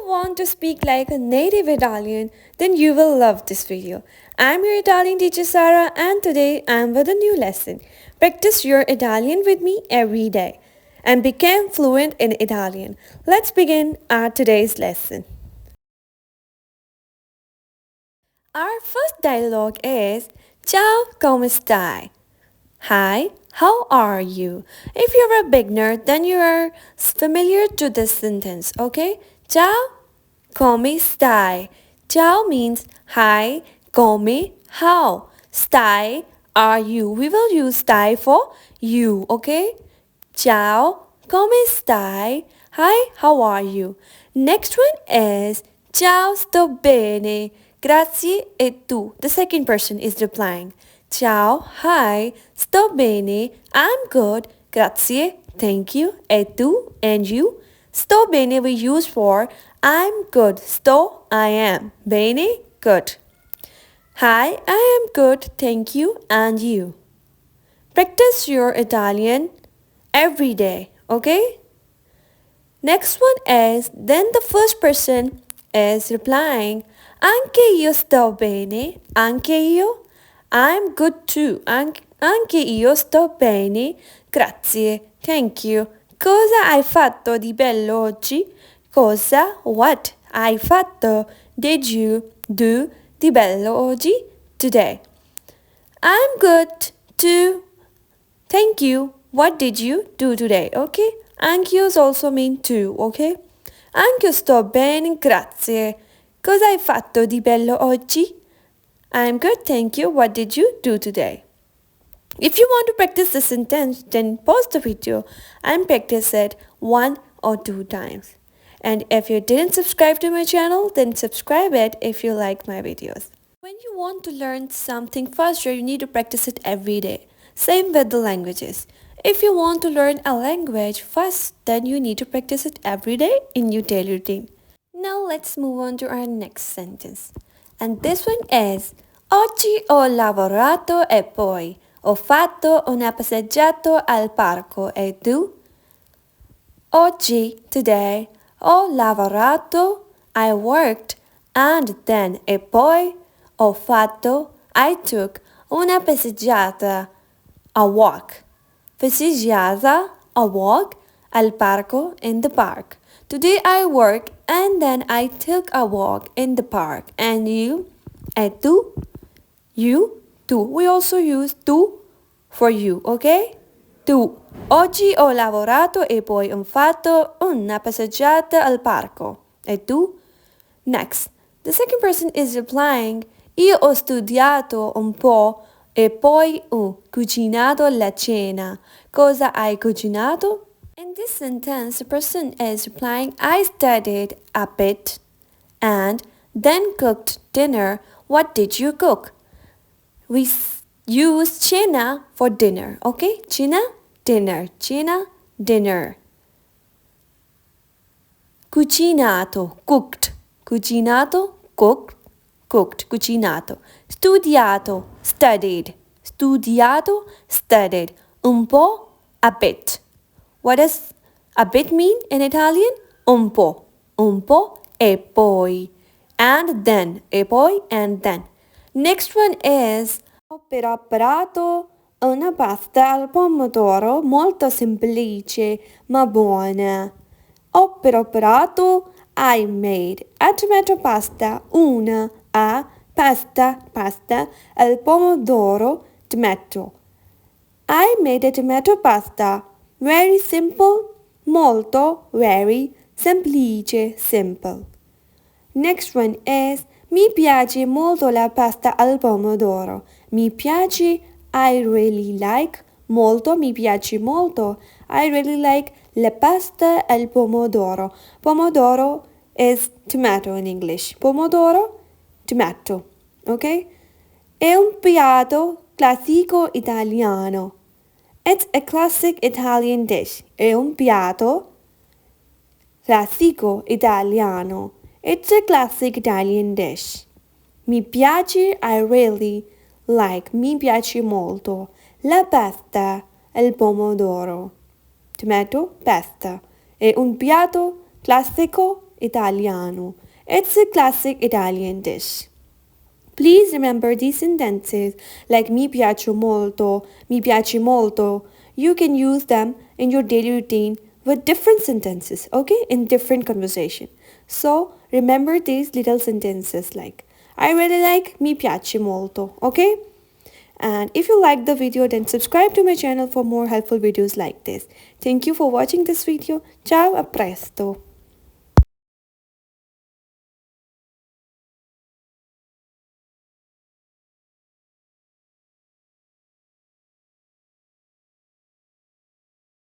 want to speak like a native Italian, then you will love this video. I'm your Italian teacher Sarah and today I'm with a new lesson. Practice your Italian with me every day and become fluent in Italian. Let's begin our today's lesson. Our first dialogue is Ciao, come stai? Hi, how are you? If you're a beginner, then you are familiar to this sentence, okay? Ciao, come stai? Ciao means hi, come, how? Stai, are you? We will use stai for you, okay? Ciao, come stai? Hi, how are you? Next one is Ciao, sto bene. Grazie e tu. The second person is replying. Ciao, hi, sto bene, I'm good, grazie, thank you, e tu, and you. Sto bene we use for I'm good, sto, I am, bene, good. Hi, I am good, thank you, and you. Practice your Italian every day, okay? Next one is, then the first person is replying, anche io sto bene, anche io. I'm good too. Anche io sto bene. Grazie. Thank you. Cosa hai fatto di bello oggi? Cosa? What? Hai fatto? Did you do di bello oggi? Today. I'm good too. Thank you. What did you do today? Okay? Anch'io also mean too. Okay? Anch'io sto bene. Grazie. Cosa hai fatto di bello oggi? I'm good, thank you. What did you do today? If you want to practice this sentence, then pause the video and practice it 1 or 2 times. And if you didn't subscribe to my channel, then subscribe it if you like my videos. When you want to learn something faster, you need to practice it every day. Same with the languages. If you want to learn a language fast, then you need to practice it every day in your daily routine. Now let's move on to our next sentence. And this one is Oggi ho lavorato e poi ho fatto una passeggiata al parco e tu? Oggi, today, ho lavorato, I worked, and then e poi ho fatto, I took una passeggiata, a walk. Passeggiata, a walk, al parco, in the park. Today I work and then I took a walk in the park. And you? E tu? You? Tu. We also use tu for you, okay? Tu. Oggi ho lavorato e poi ho fatto una passeggiata al parco. E tu? Next. The second person is replying, io ho studiato un po' e poi ho cucinato la cena. Cosa hai cucinato? In this sentence, the person is replying, I studied a bit and then cooked dinner. What did you cook? We use cena for dinner, okay? Cena, dinner. Cena, dinner. Cucinato, cooked. Cucinato, cooked. Cooked, cucinato. Studiato, studied. Studiato, studied. Un po', a bit. What does a bit mean in Italian? Un po', e poi, and then, e poi, and then. Next one is, ho preparato una pasta al pomodoro molto semplice ma buona. Ho preparato, I made, a tomato pasta, pasta, al pomodoro, tomato. I made a tomato pasta. Very simple, molto, very, semplice, simple. Next one is, mi piace molto la pasta al pomodoro. Mi piace, I really like, molto, mi piace molto. I really like la pasta al pomodoro. Pomodoro is tomato in English. Pomodoro, tomato, okay? È un piatto classico italiano. It's a classic Italian dish. È un piatto classico italiano. It's a classic Italian dish. Mi piace, I really like. Mi piace molto. La pasta al pomodoro. Tomato, pasta. È un piatto classico italiano. It's a classic Italian dish. Please remember these sentences like mi piace molto, mi piace molto. You can use them in your daily routine with different sentences, okay, in different conversation. So remember these little sentences like I really like mi piace molto, okay? And if you like the video, then subscribe to my channel for more helpful videos like this. Thank you for watching this video. Ciao, a presto.